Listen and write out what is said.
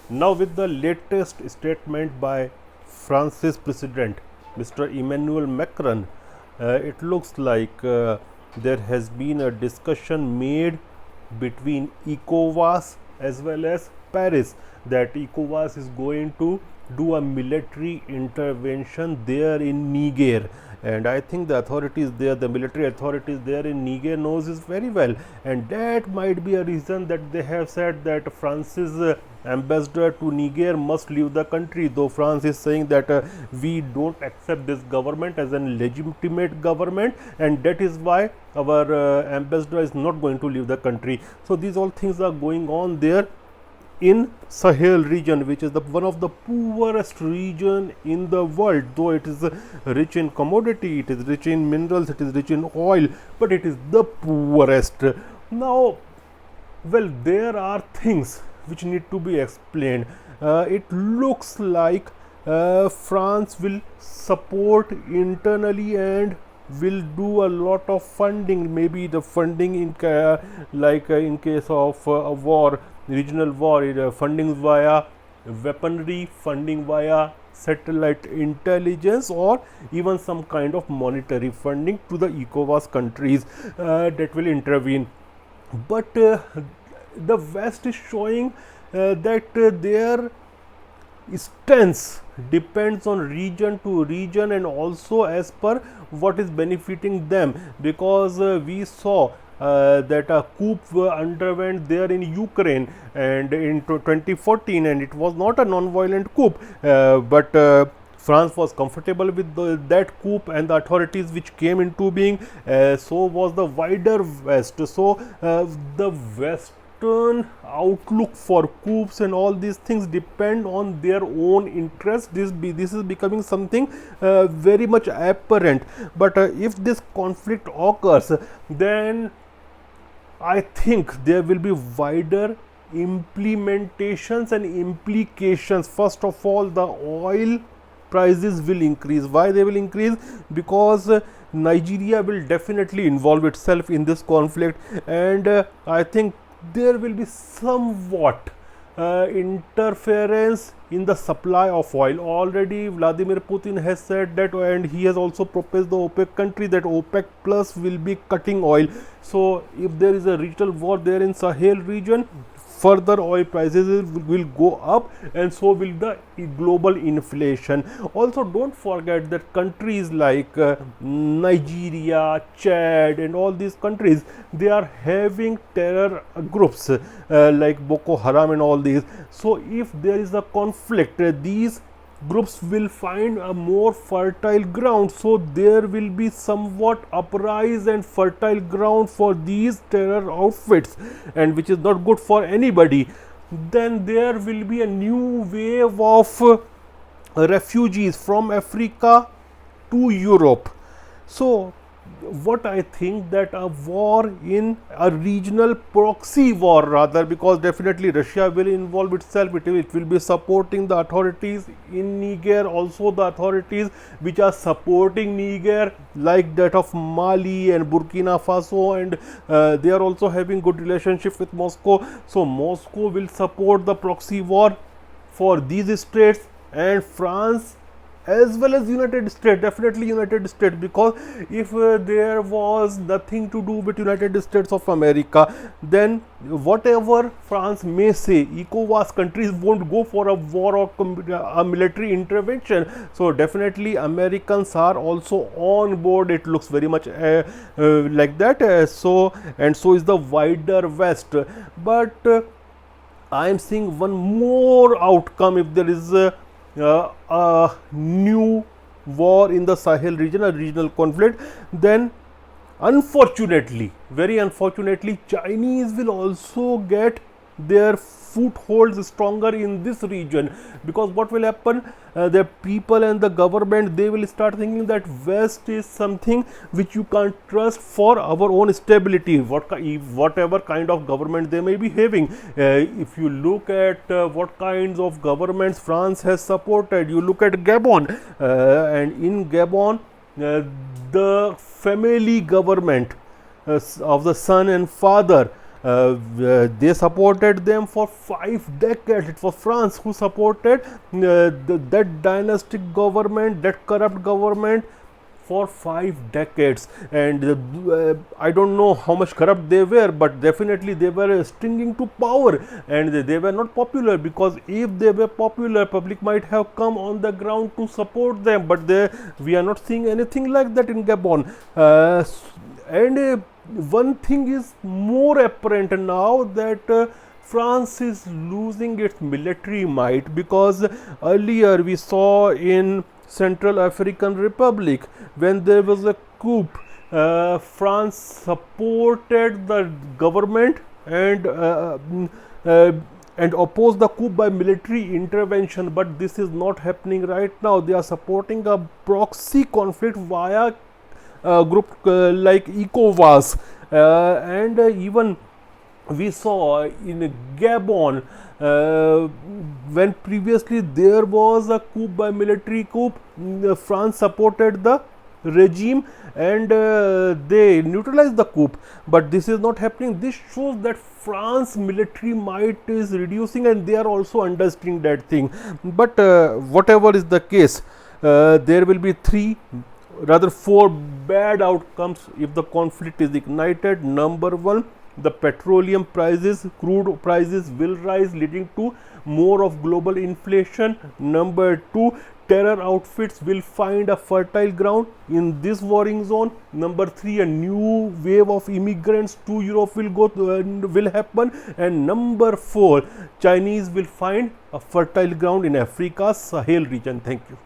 Now, with the latest statement by France's president, Mr. Emmanuel Macron, it looks like there has been a discussion made between ECOWAS as well as Paris, that ECOWAS is going to do a military intervention there in Niger. And I think the authorities there, the military authorities there in Niger knows this very well, and that might be a reason that they have said that France's ambassador to Niger must leave the country, though France is saying that we don't accept this government as a legitimate government, and that is why our ambassador is not going to leave the country. So these all things are going on there in Sahel region, which is one of the poorest region in the world, though it is rich in commodity, it is rich in minerals, it is rich in oil, but it is the poorest. Now, well, there are things which need to be explained. It looks like France will support internally and will do a lot of funding, maybe the funding in in case of a war, regional war, funding via weaponry, funding via satellite intelligence, or even some kind of monetary funding to the ECOWAS countries that will intervene. But the West is showing that their stance depends on region to region and also as per what is benefiting them, because we saw that a coup underwent there in Ukraine and in 2014, and it was not a non-violent coup, but France was comfortable with that coup and the authorities which came into being, so was the wider West. So the Western outlook for coups and all these things depend on their own interest. This is becoming something very much apparent. But if this conflict occurs, then I think there will be wider implementations and implications. First of all, the oil prices will increase. Why they will increase? Because Nigeria will definitely involve itself in this conflict, and I think there will be somewhat interference in the supply of oil. Already Vladimir Putin has said that, and he has also proposed the OPEC country that OPEC plus will be cutting oil. So if there is a regional war there in Sahel region, further oil prices will go up, and so will the global inflation. Also, don't forget that countries like Nigeria, Chad and all these countries, they are having terror groups like Boko Haram and all these. So if there is a conflict, these groups will find a more fertile ground, so there will be somewhat uprise and fertile ground for these terror outfits, and which is not good for anybody. Then there will be a new wave of refugees from Africa to Europe. So what I think, that a war in a regional proxy war rather, because definitely Russia will involve itself, it will be supporting the authorities in Niger, also the authorities which are supporting Niger like that of Mali and Burkina Faso, and they are also having good relationship with Moscow. So Moscow will support the proxy war for these states, and France as well as United States, definitely United States, because if there was nothing to do with United States of America, then whatever France may say, ECOWAS countries won't go for a war or a military intervention. So definitely Americans are also on board. It looks very much like that. So is the wider West. But I am seeing one more outcome if there is a new war in the Sahel region, a regional conflict, then unfortunately, very unfortunately, Chinese will also get their footholds stronger in this region, because what will happen, the people and the government, they will start thinking that West is something which you can't trust for our own stability, whatever kind of government they may be having. If you look at what kinds of governments France has supported, you look at Gabon, and in Gabon the family government of the son and father They supported them for 5 decades. It was France who supported that dynastic government, that corrupt government, for 5 decades. And I don't know how much corrupt they were, but definitely they were stinging to power, and they were not popular, because if they were popular, public might have come on the ground to support them. But we are not seeing anything like that in Gabon. And one thing is more apparent now, that France is losing its military might, because earlier we saw in Central African Republic, when there was a coup, France supported the government and opposed the coup by military intervention. But this is not happening right now. They are supporting a proxy conflict via group like ECOWAS, and even we saw in Gabon, when previously there was a coup by military coup, France supported the regime, and they neutralized the coup. But this is not happening. This shows that France military might is reducing, and they are also understanding that thing. But whatever is the case, there will be four bad outcomes if the conflict is ignited. Number one, the petroleum prices, crude prices will rise, leading to more of global inflation. Number two, terror outfits will find a fertile ground in this warring zone. Number three, a new wave of immigrants to Europe will happen. And number four, Chinese will find a fertile ground in Africa's Sahel region. Thank you.